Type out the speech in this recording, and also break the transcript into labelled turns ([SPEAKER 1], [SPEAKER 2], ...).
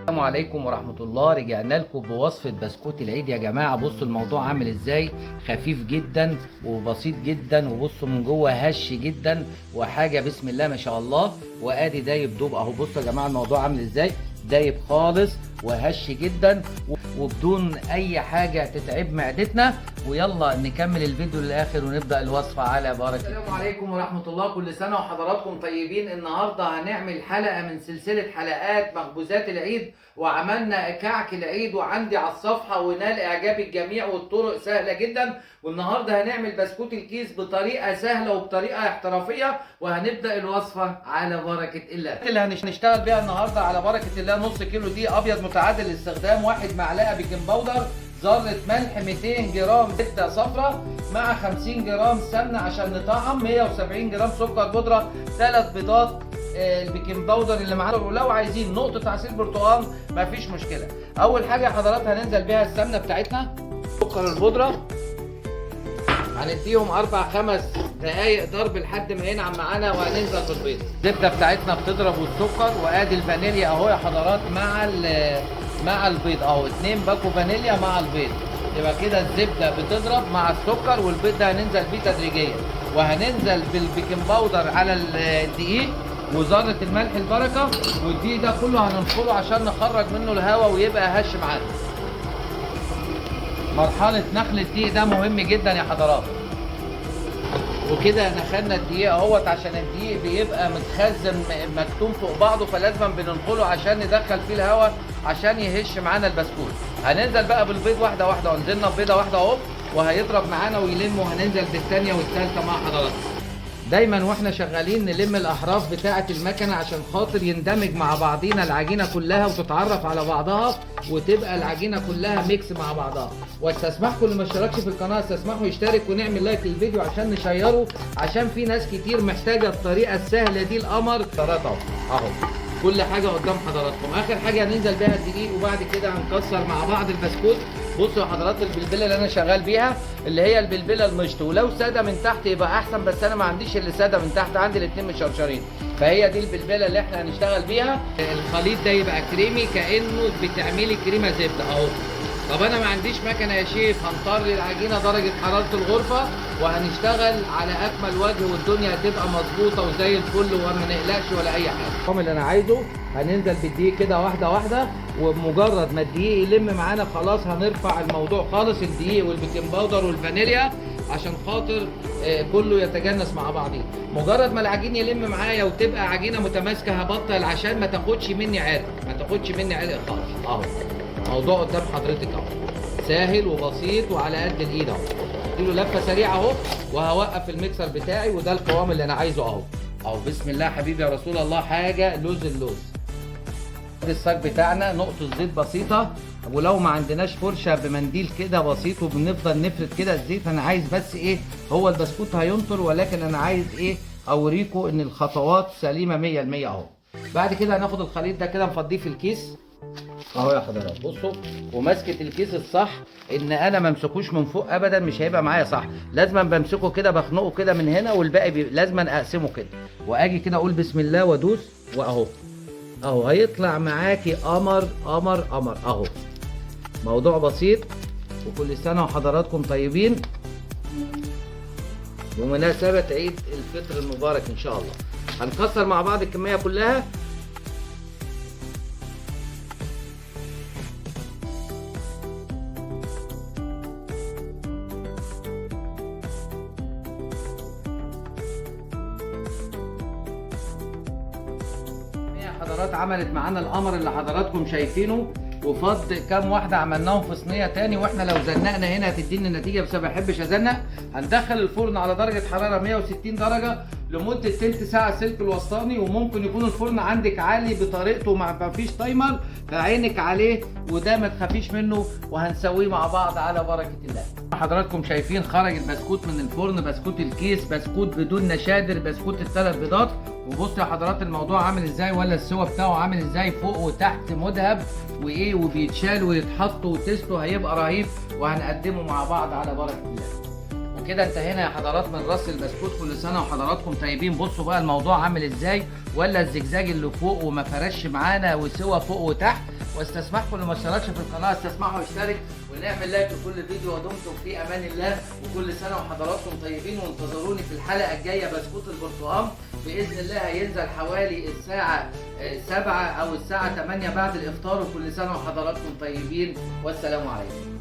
[SPEAKER 1] السلام عليكم ورحمة الله. رجعنا لكم بوصفة بسكوت العيد يا جماعة. بصوا الموضوع عامل ازاي، خفيف جدا وبسيط جدا، وبصوا من جوه هش جدا وحاجة بسم الله ما شاء الله. وادي دايب دوب اهو. بصوا يا جماعة الموضوع عامل ازاي، دايب خالص وهش جدا وبدون اي حاجة تتعب معدتنا. ويلا نكمل الفيديو للاخر ونبدأ الوصفة على بركة. السلام عليكم ورحمة الله، كل سنة وحضراتكم طيبين. النهاردة هنعمل حلقة من سلسلة حلقات مخبوزات العيد، وعملنا كعك العيد وعندي على الصفحة ونال اعجاب الجميع، والطرق سهلة جدا. والنهاردة هنعمل بسكوت الكيس بطريقة سهلة وبطريقة احترافية، وهنبدأ الوصفة على بركة الله. اللي هنشتغل بيها النهاردة على بركة الله نص كيلو دقيق ابيض متعادل الاستخدام، 1 معلقة بيكنج باودر، ذرة ملح، 200 جرام زبدة صفراء مع 50 جرام سمنة عشان نطعم، 170 جرام سكر بودرة، 3 بيضات، البيكنج باودر اللي معانا، ولو عايزين نقطة عصير برتقال مفيش مشكلة. أول حاجة يا حضرات هننزل بيها السمنة بتاعتنا، سكر البودرة هنديهم 4-5 دقايق ضرب لحد ما ينعم معانا، وهننزل بالبيض. الزبدة بتاعتنا بتضرب والسكر، وادي الفانيليا اهو يا حضرات مع البيض اهو، 2 باكو فانيليا مع البيض. يبقى كده الزبده بتضرب مع السكر، والبيض ده هننزل بيه تدريجيا، وهننزل بالبيكنج باودر على الدقيق وذره الملح البركه، والدقيق ده كله هننخله عشان نخرج منه الهواء ويبقى هش معانا. مرحله نخل الدقيق ده مهم جدا يا حضرات. وكده نخلنا الدقيق اهوت، عشان الدقيق بيبقى متخزن مكتوم فوق بعضه، فلازم بننخله عشان ندخل فيه الهواء عشان يهش معانا البسكوت. هننزل بقى بالبيض واحده واحده، ونزلنا ببيضه واحده اهو، وهيضرب معانا ويلم، وهننزل بالثانيه والثالثه مع حضراتكم. دايما واحنا شغالين نلم الاحراف بتاعه المكنه عشان خاطر يندمج مع بعضينا العجينه كلها وتتعرف على بعضها، وتبقى العجينه كلها ميكس مع بعضها. واستسمحكم اللي ما اشتركش في القناه استسمحوا يشترك ونعمل لايك للفيديو عشان نشيره، عشان في ناس كتير محتاجه الطريقه السهله دي. القمر اهو كل حاجه قدام حضراتكم. اخر حاجه هننزل بيها الدقيق، وبعد كده هنكسر مع بعض البسكوت. بصوا يا حضرات البلبله اللي انا شغال بيها اللي هي البلبله المشط، ولو ساده من تحت يبقى احسن، بس انا ما عنديش اللي ساده من تحت، عندي الاثنين مشرشرين، فهي دي البلبله اللي احنا هنشتغل بيها. الخليط ده يبقى كريمي كانه بتعملي كريمه زبده اهو. طب انا ما عنديش مكنه يا شيف، هنطر العجينه درجه حراره الغرفه، وهنشتغل على اكمل وجه، والدنيا هتبقى مظبوطه وزي الفل، وما نقلقش ولا اي حاجه. الرقم اللي انا عايزه هننزل بالدقيق كده واحده واحده، وبمجرد ما الدقيق يلم معانا خلاص هنرفع الموضوع خالص، الدقيق والبيكنج باودر والفانيليا، عشان خاطر كله يتجانس مع بعضيه. مجرد ما العجين يلم معايا وتبقى عجينه متماسكه هبطل عشان ما تاخدش مني عرق، ما تاخدش مني عرق خالص اهو. موضوع قدام حضرتك اهو، سهل وبسيط وعلى قد الايد اهو. اديله لفه سريعه اهو، وهوقف الميكسر بتاعي، وده القوام اللي انا عايزه اهو. اهو بسم الله حبيبي يا رسول الله، حاجه لوز اللوز. الصاج بتاعنا نقطه زيت بسيطه، ولو ما عندناش فرشه بمنديل كده بسيط، وبنفضل نفرد كده الزيت. انا عايز بس ايه، هو البسكوت هينطر، ولكن انا عايز ايه اوريكم ان الخطوات سليمه 100% اهو. بعد كده هناخد الخليط ده كده نفضيه في الكيس اهو يا حضرات. بصوا، وماسكه الكيس الصح ان انا ما امسكوش من فوق ابدا، مش هيبقى معايا صح، لازم بمسكه كده بخنقه كده من هنا، والباقي لازم اقسمه كده، واجي كده اقول بسم الله وادوس، واهو اهو هيطلع معاكي قمر قمر قمر اهو. موضوع بسيط، وكل سنه وحضراتكم طيبين بمناسبه عيد الفطر المبارك ان شاء الله. هنكسر مع بعض الكميه كلها. حضرات عملت معانا القمر اللي حضراتكم شايفينه، وفض كام واحده عملناهم في صينيه تاني، واحنا لو زنقنا هنا هتدينا النتيجه، بس ما بحبش ازنق. هندخل الفرن على درجه حراره 160 درجه لمده تلت ساعه سلك الوسطاني، وممكن يكون الفرن عندك عالي بطريقته ما فيش تايمر، فعينك عليه وده ما تخافيش منه، وهنسويه مع بعض على بركه الله. حضراتكم شايفين خرج البسكوت من الفرن، بسكوت الكيس، بسكوت بدون نشادر، بسكوت الثلاث بيضات. وبصوا يا حضرات الموضوع عامل ازاي، ولا السوا بتاعه عامل ازاي، فوق وتحت مذهب وايه، وبيتشال ويتحط وتستو، هيبقى رهيب، وهنقدمه مع بعض على بركه الله. وكده انتهينا يا حضرات من رص البسكوت. كل سنه وحضراتكم طيبين. بصوا بقى الموضوع عامل ازاي، ولا الزجزاج اللي فوق وما فرش معانا وسوى فوق وتحت. واستسمحكم اللي ما اشتركش في القناه استسمحوا واشترك ونعمل لايك لكل فيديو. ودمتم في امان الله، وكل سنه وحضراتكم طيبين. وانتظروني في الحلقه الجايه. بسكوت البرتقال باذن الله هينزل حوالي الساعه 7 او الساعه 8 بعد الافطار. وكل سنه وحضراتكم طيبين، والسلام عليكم.